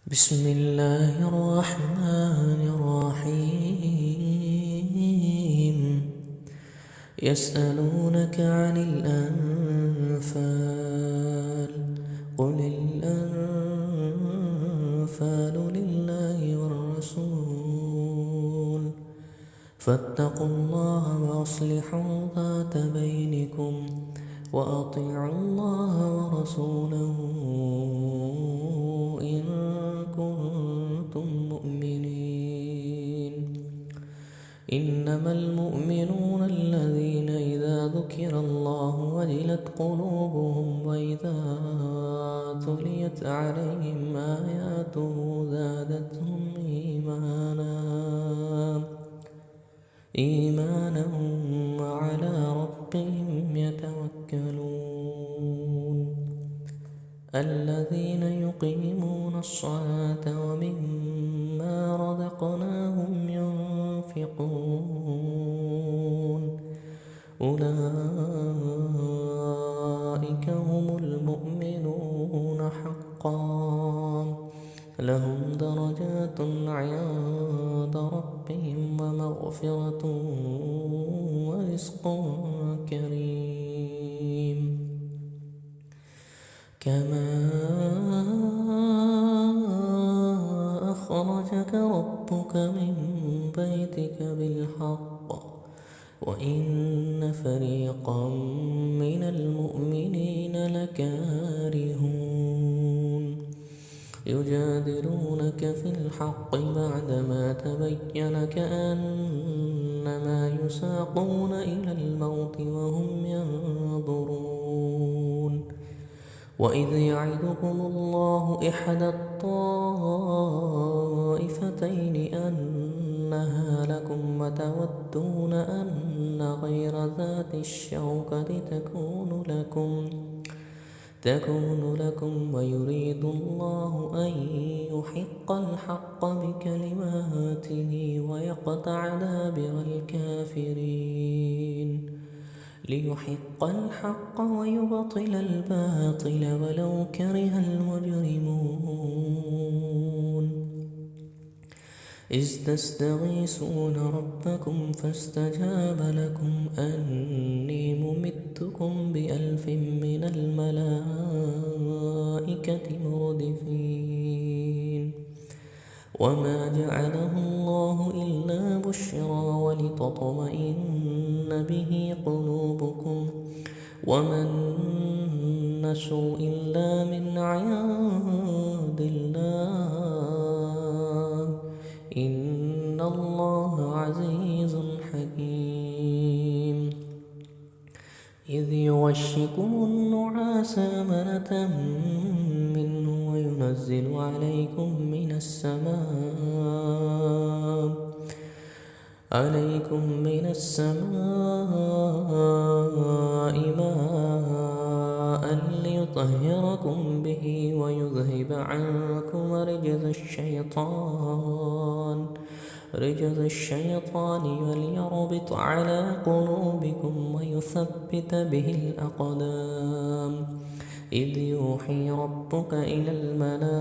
بسم الله الرحمن الرحيم. يسألونك عن الأنفال، قل الأنفال لله والرسول، فاتقوا الله وأصلحوا ذات بينكم، وأطيعوا الله ورسوله إن كنتم مؤمنين. إنما المؤمنون الذين إذا ذكر الله وجلت قلوبهم وإذا تليت عليهم آياته زادتهم إيمانا وعلى ربهم يتوكلون. الذين يقيمون الصلاة ومما رزقناهم ينفقون، أولئك هم المؤمنون حقا، لهم درجات عند ربهم ومغفرة ورزق كريم. كما أخرجك ربك من بيتك بالحق وإن فريقا من المؤمنين لكارهون. يجادلونك في الحق بعدما تبين كأنما يساقون إلى الموت وهم ينظرون. وإذ يعدكم الله إحدى الطائفتين أنها لكم وتودون أن غير ذات الشوكة تكون لكم ويريد الله أن يحق الحق بكلماته ويقطع دابر الكافرين، ليحق الحق ويبطل الباطل ولو كره المجرمون. إذ تستغيثون ربكم فاستجاب لكم أني ممدكم ب1000 من الملائكة مردفين. وما جعله الله إلا بشرى ولتطمئن به قلوبكم، وما النصر إلا من عند الله، إن الله عزيز حكيم. إذ يغشكم النعاس أمنة منه وينزل عليكم من السماء ماء ليطهركم به ويذهب عنكم رجز الشيطان وليربط على قلوبكم ويثبت به الأقدام. إذ يوحي ربك إلى الملائكة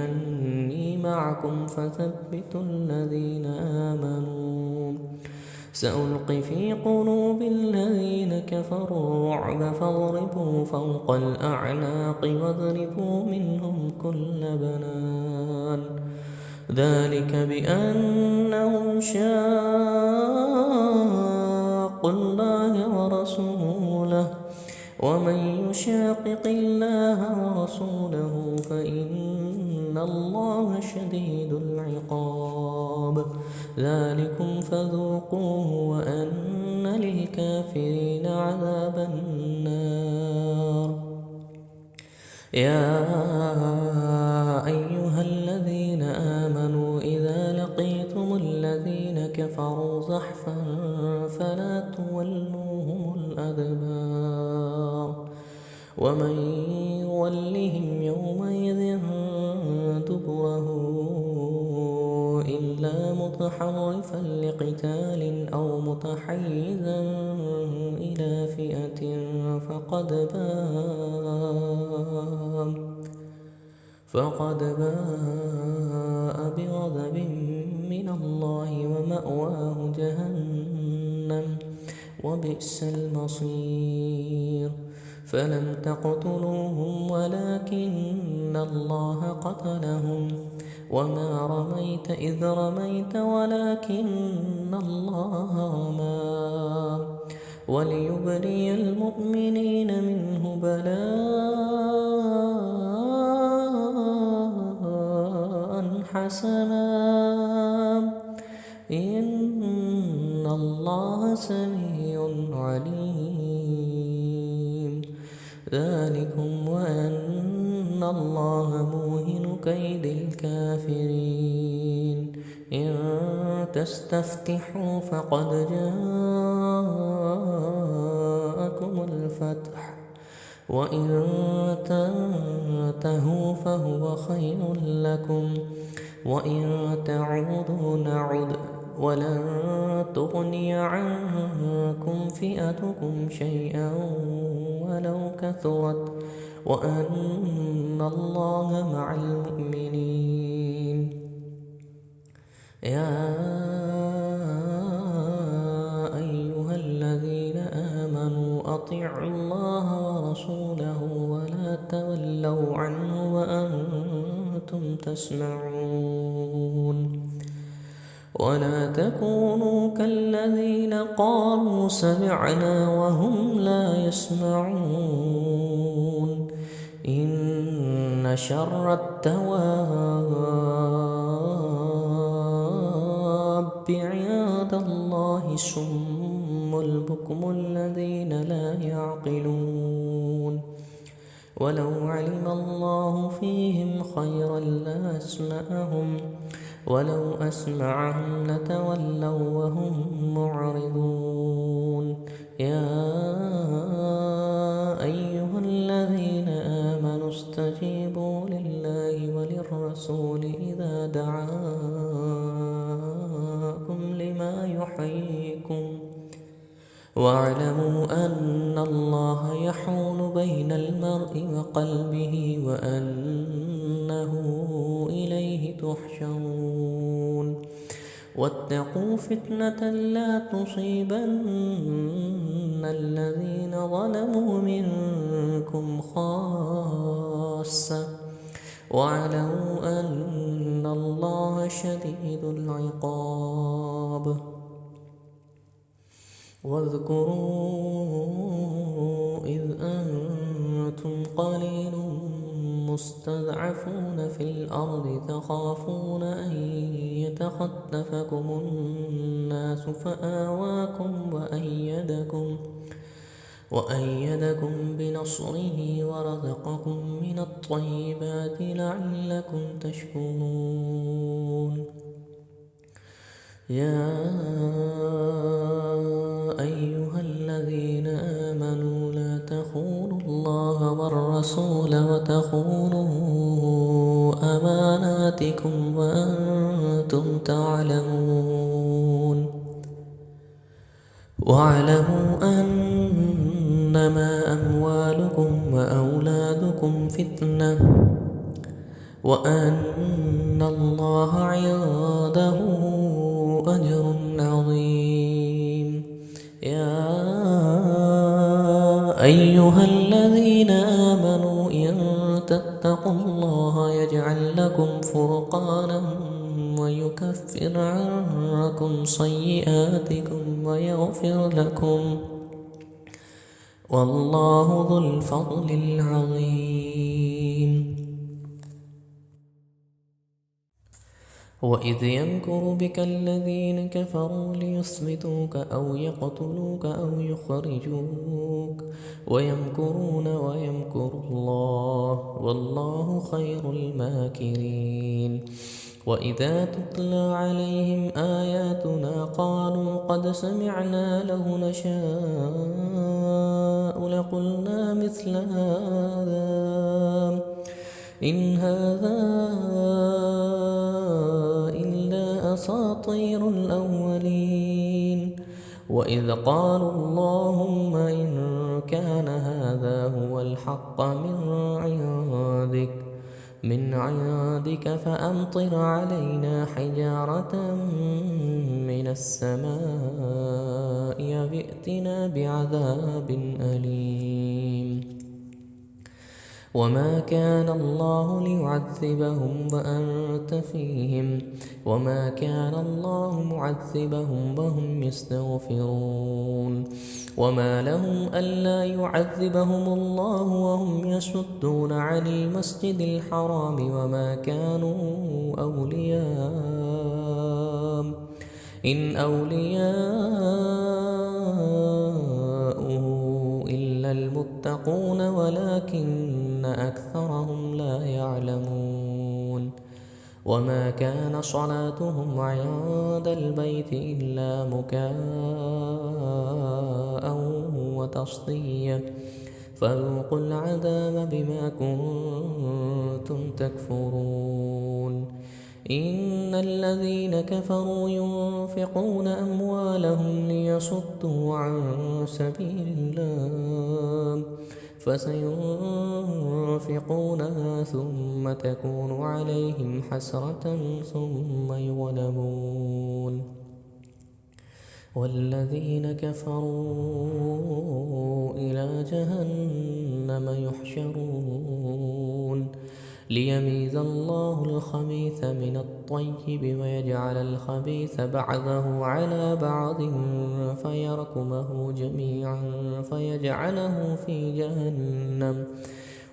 أني معكم فثبتوا الذين آمنوا. سألقي في قلوب الذين كفروا الرعب فاضربوا فوق الأعناق واضربوا منهم كل بنان. ذلك بأنهم شاقوا الله ورسوله، ومن يشاقق الله ورسوله فإن الله شديد العقاب. ذلكم فذوقوه وأن للكافرين عذاب النار. يا أيها الذين آمنوا إذا لقيتم الذين كفروا زحفا فلا تولوهم الأدبار، ومن يولهم يومئذ دبره إلا متحرفا لقتال أو متحيزا إلى فئة فقد باء فقد باء بغضب من الله ومأواه جهنم وبئس المصير فلم تقتلوهم ولكن الله قتلهم وما رميت إذ رميت ولكن الله رمى وليبلي المؤمنين منه بلاء حسنا إن الله سميع عليم ذلكم وأن الله موهن كيد الكافرين إن تستفتحوا فقد جاءكم الفتح وإن تنتهوا فهو خير لكم وإن تعودوا نعد ولن تغني عنكم فئتكم شيئا ولو كثرت وأن الله مع المؤمنين يا أيها الذين آمنوا أطيعوا الله ورسوله ولا تولوا عنه وأنتم تسمعون ولا تكونوا كالذين قالوا سمعنا وهم لا يسمعون إن شر الدواب عند الله الصم البكم الذين لا يعقلون ولو علم الله فيهم خيرا لأسمعهم ولو أسمعهم لتولوا وهم معرضون يا أيها الذين آمنوا استجيبوا لله وللرسول إذا دعاكم لما يحييكم واعلموا أن الله يحول بين المرء وقلبه وأنه إليه تحشرون واتقوا فتنة لا تصيبن الذين ظلموا منكم خاصة واعلموا أن الله شديد العقاب واذكروا إذ أنتم قليل مستضعفون في الأرض تخافون أن يتخطفكم الناس فآواكم وأيدكم بنصره ورزقكم من الطيبات لعلكم تشكرون يا أيها الذين آمنوا لا تخونوا الله والرسول وتخونوا أماناتكم وأنتم تعلمون واعلموا أنما أموالكم وأولادكم فتنة وأن الله عنده أجر عظيم يا أيها الذين آمنوا إن تتقوا الله يجعل لكم فرقانا ويكفر عنكم سيئاتكم ويغفر لكم والله ذو الفضل العظيم وإذ يمكر بك الذين كفروا ليثبتوك أو يقتلوك أو يخرجوك ويمكرون ويمكر الله والله خير الماكرين وإذا تتلى عليهم آياتنا قالوا قد سمعنا لو نشاء لقلنا مثل هذا إن هذا إلا أساطير الأولين وإذ قالوا اللهم إن كان هذا هو الحق من عندك من عندك فأمطر علينا حجارة من السماء أو ائتنا بعذاب أليم وما كان الله ليعذبهم وأنت فيهم وما كان الله معذبهم وهم يستغفرون وما لهم ألا يعذبهم الله وهم يصدون عن المسجد الحرام وما كانوا أولياء إن أولياؤه إلا المتقون ولكن أكثرهم لا يعلمون وما كان صلاتهم عند البيت إلا مكاء وتصدية فذوقوا العذاب بما كنتم تكفرون إن الذين كفروا ينفقون أموالهم ليصدوا عن سبيل الله فسينفقونها ثم تكون عليهم حسرة ثم يغلبون والذين كفروا إلى جهنم يحشرون ليميز الله الخبيث من الطيب ويجعل الخبيث بعضه على بعض فيركمه جميعا فيجعله في جهنم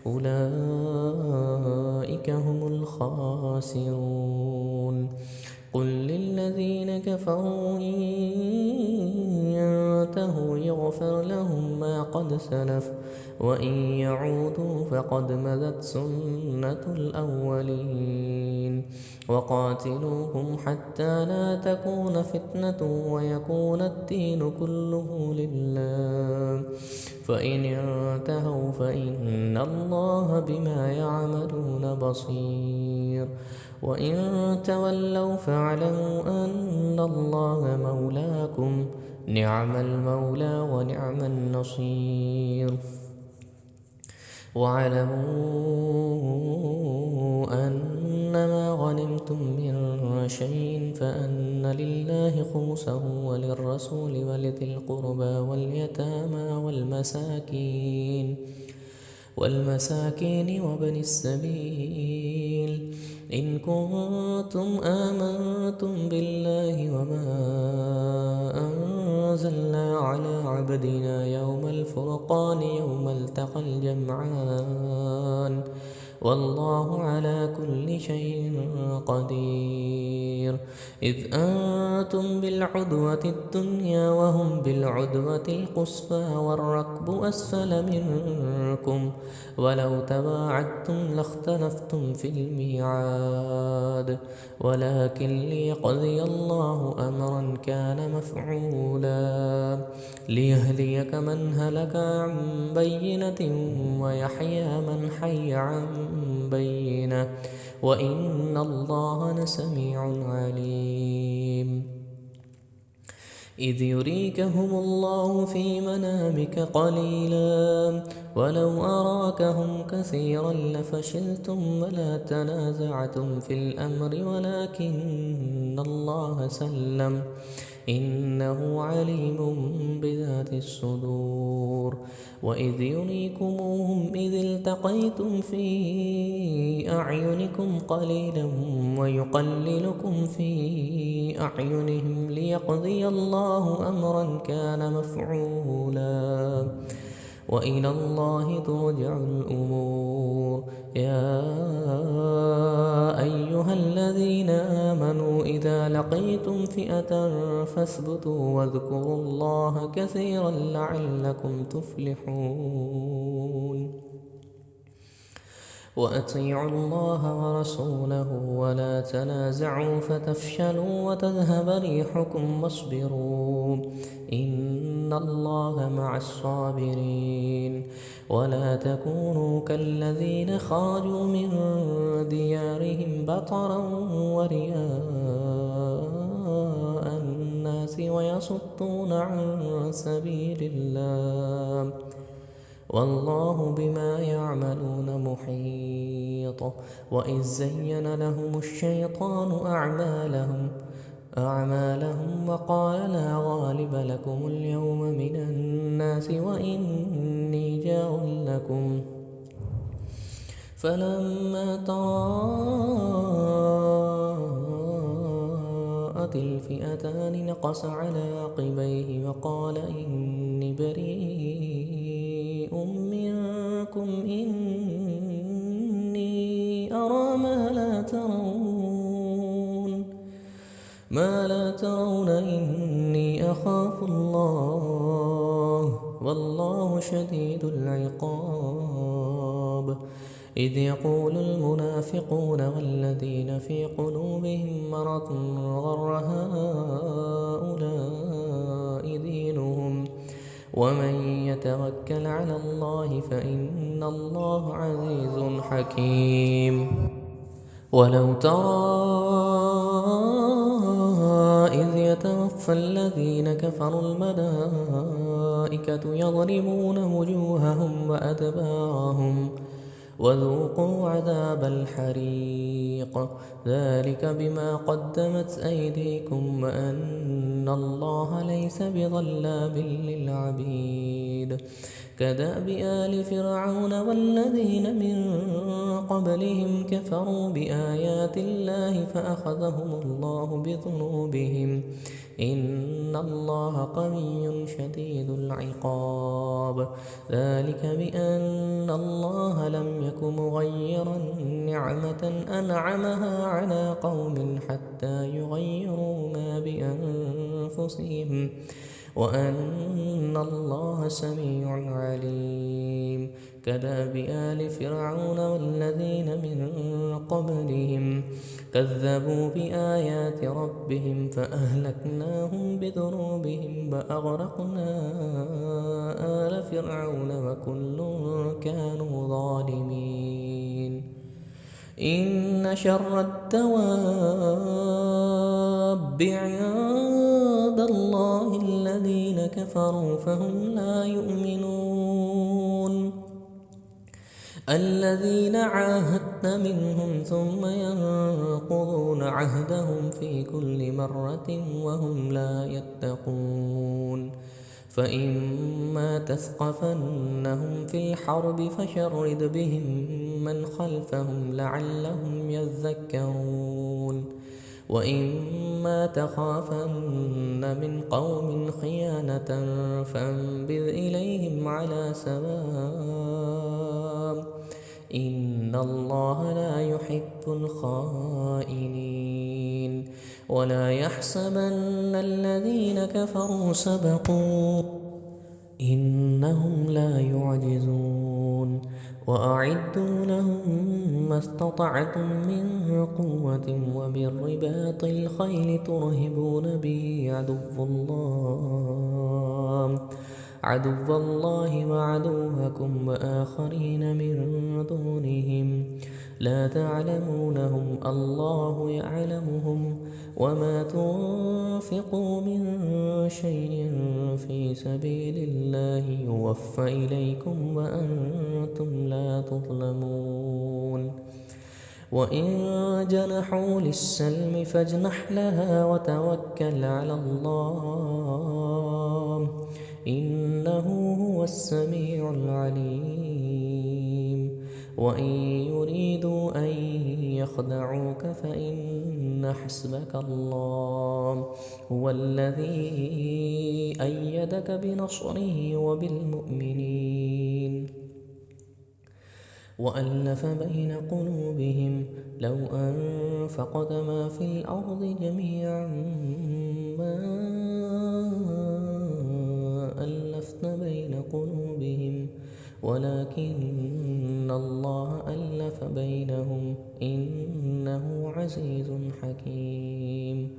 أولئك هم الخاسرون قل للذين كفروا إن ينتهوا يغفر لهم ما قد سلف وإن يعودوا فقد مضت سنة الأولين وقاتلوهم حتى لا تكون فتنة ويكون الدين كله لله فإن انتهوا فإن الله بما يعملون بصير وإن تولوا فاعلموا أن الله مولاكم نعم المولى ونعم النصير واعلموا أنما غنمتم من شيء فأن لله خمسه وللرسول ولذي القربى واليتامى والمساكين وابن السبيل إن كنتم آمنتم بالله وما أنزلنا على عبدنا يوم الفرقان يوم التقى الجمعان والله على كل شيء قدير إذ أنتم بالعدوة الدنيا وهم بالعدوة القصوى والركب أسفل منكم ولو تواعدتم لاختلفتم في الميعاد ولكن ليقضي الله أمرا كان مفعولا ليهلك من هلك عن بينة ويحيى من حي عن بينة وإن الله لسميع عليم إذ يريكهم الله في منامك قليلا ولو أراكهم كثيرا لفشلتم ولا تنازعتم في الأمر ولكن الله سلم إنه عليم بذات الصدور وإذ يريكموهم إذ التقيتم في أعينكم قليلا ويقللكم في أعينهم ليقضي الله أمرا كان مفعولا وإلى الله ترجع الأمور يا أيها الذين آمنوا إذا لقيتم فئة فاثبتوا واذكروا الله كثيرا لعلكم تفلحون وأطيعوا الله ورسوله ولا تنازعوا فتفشلوا وتذهب ريحكم واصبروا إن الله مع الصابرين ولا تكونوا كالذين خرجوا من ديارهم بطرا ورئاء الناس ويصدون عن سبيل الله والله بما يعملون محيط محيط وإذ زين لهم الشيطان أعمالهم وقال لا غالب لكم اليوم من الناس وإني جار لكم فلما تراءت الفئتان نقص على عقبيه وقال إني بريء منكم إني أرى ما لا ترون إني أخاف الله والله شديد العقاب إذ يقول المنافقون والذين في قلوبهم مرض غر هؤلاء دينهم ومن يتوكل على الله فإن الله عزيز حكيم ولو ترى إذ يتوفى الذين كفروا الملائكة يضربون وجوههم وأدبارهم وذوقوا عذاب الحريق ذلك بما قدمت أيديكم وأن الله ليس بظلام للعبيد كدأب آل فرعون والذين من قبلهم كفروا بآيات الله فأخذهم الله بذنوبهم إن الله قوي شديد العقاب ذلك بأن الله لم يك مغيرا نعمة أنعمها على قوم حتى يغيروا ما بأنفسهم وأن الله سميع عليم كدأب آل فرعون والذين من قبلهم كذبوا بآيات ربهم فأهلكناهم بذنوبهم وأغرقنا آل فرعون وكل كانوا ظالمين إن شر الدواب عند الله الذين كفروا فهم لا يؤمنون الذين عاهدت منهم ثم ينقضون عهدهم في كل مرة وهم لا يتقون فإما تثقفنهم في الحرب فشرد بهم من خلفهم لعلهم يذكرون وإما تخافن من قوم خيانة فانبذ إليهم على سواء إن الله لا يحب الخائنين ولا يحسبن الذين كفروا سبقوا إنهم لا يعجزون وأعدوا لهم ما استطعتم من قوة ومن رباط الخيل ترهبون به عدو الله وعدوكم وآخرين من دونهم لا تعلمونهم الله يعلمهم وما تنفقوا من شيء في سبيل الله يوفى إليكم وأنتم لا تظلمون وإن جنحوا للسلم فاجنح لها وتوكل على الله إنه هو السميع العليم وإن يريدوا أن يخدعوك فإن حسبك الله هو الذي أيدك بنصره وبالمؤمنين وألف بين قلوبهم لو أنفقت ما في الأرض جميعا ما ألفت بين قلوبهم ولكن الله ألف بينهم إنه عزيز حكيم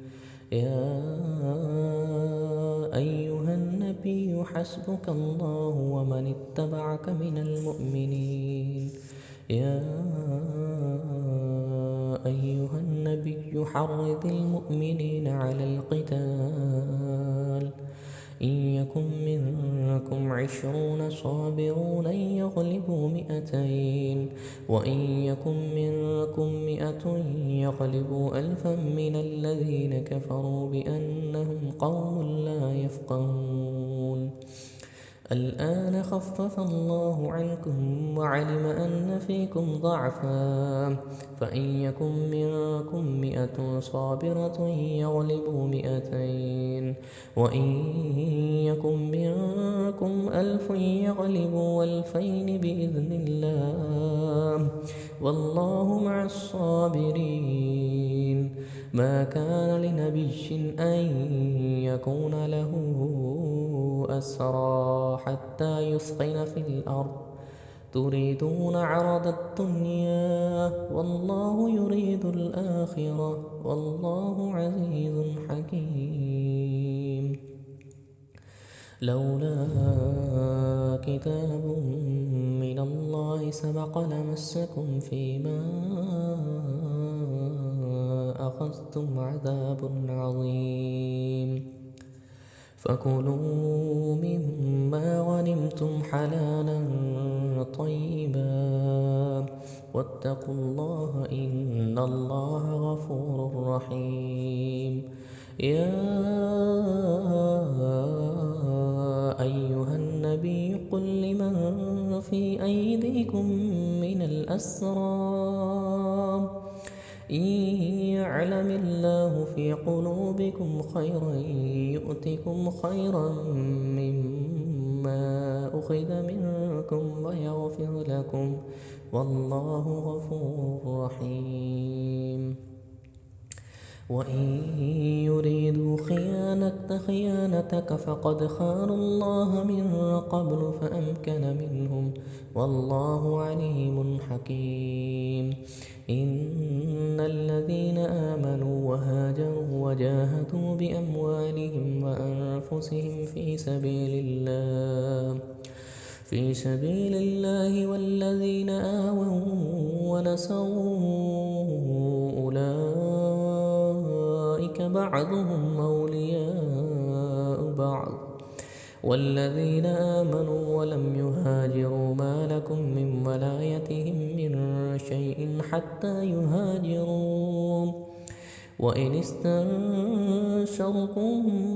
يا أيها النبي حسبك الله ومن اتبعك من المؤمنين يا أيها النبي حرض المؤمنين على القتال إن يكن منكم 20 صابرون يغلبوا 200 وإن يكن منكم 100 يغلبوا 1000 من الذين كفروا بأنهم قوم لا يفقهون الآن خفف الله عنكم وعلم أن فيكم ضعفا فإن يكن منكم 100 صابرة يغلبوا 200 وإن يكن منكم 1000 يغلبوا 2000 بإذن الله والله مع الصابرين ما كان لنبي أن يكون له أسرى حتى يثخن في الأرض تريدون عرض الدنيا والله يريد الآخرة والله عزيز حكيم لولا كتاب من الله سبق لمسكم فيما أخذتم عذاب عظيم فكلوا مما غنمتم حلالا طيبا واتقوا الله إن الله غفور رحيم يا أيها النبي قل لمن في أيديكم من الأسرى إن يعلم الله في قلوبكم خيرا يؤتكم خيرا مما أخذ منكم ويغفر لكم والله غفور رحيم وإن يريدوا خيانتك فقد خانوا الله من قبل فأمكن منهم والله عليم حكيم إن الذين آمنوا وهاجروا وجاهدوا بأموالهم وأنفسهم في سبيل الله والذين آووا ونصروا أولئك بعضهم أولياء بعض والذين آمنوا ولم يهاجروا ما لكم من ولايتهم من شيء حتى يهاجروا وإن استنشركم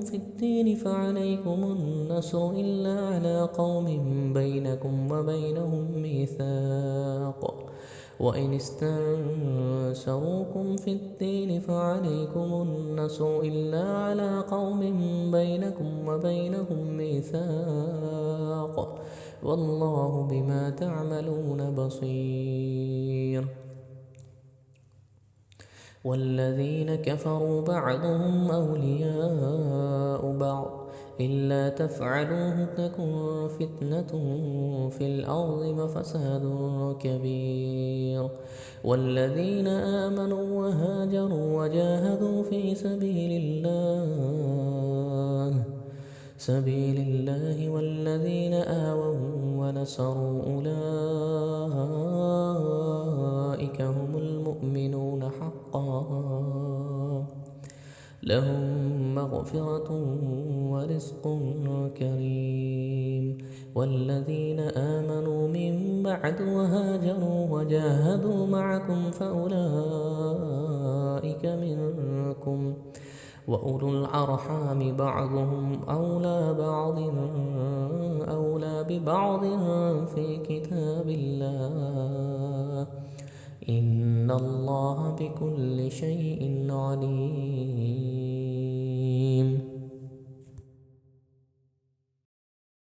في الدين فعليكم النصر إلا على قوم بينكم وبينهم ميثاق وإن استنصروكم في الدين فعليكم النصر إلا على قوم بينكم وبينهم ميثاق والله بما تعملون بصير والذين كفروا بعضهم أولياء بعض إلا تفعلوه تكن فتنة في الأرض وفساد كبير والذين آمنوا وهاجروا وجاهدوا في سبيل الله والذين آووا ونصروا أولئك هم المؤمنون حقا لهم مغفرة ورزق كريم والذين آمنوا من بعد وهاجروا وجاهدوا معكم فأولئك منكم وأولو الأرحام بعضهم أولى ببعض في كتاب الله إن الله بكل شيء عليم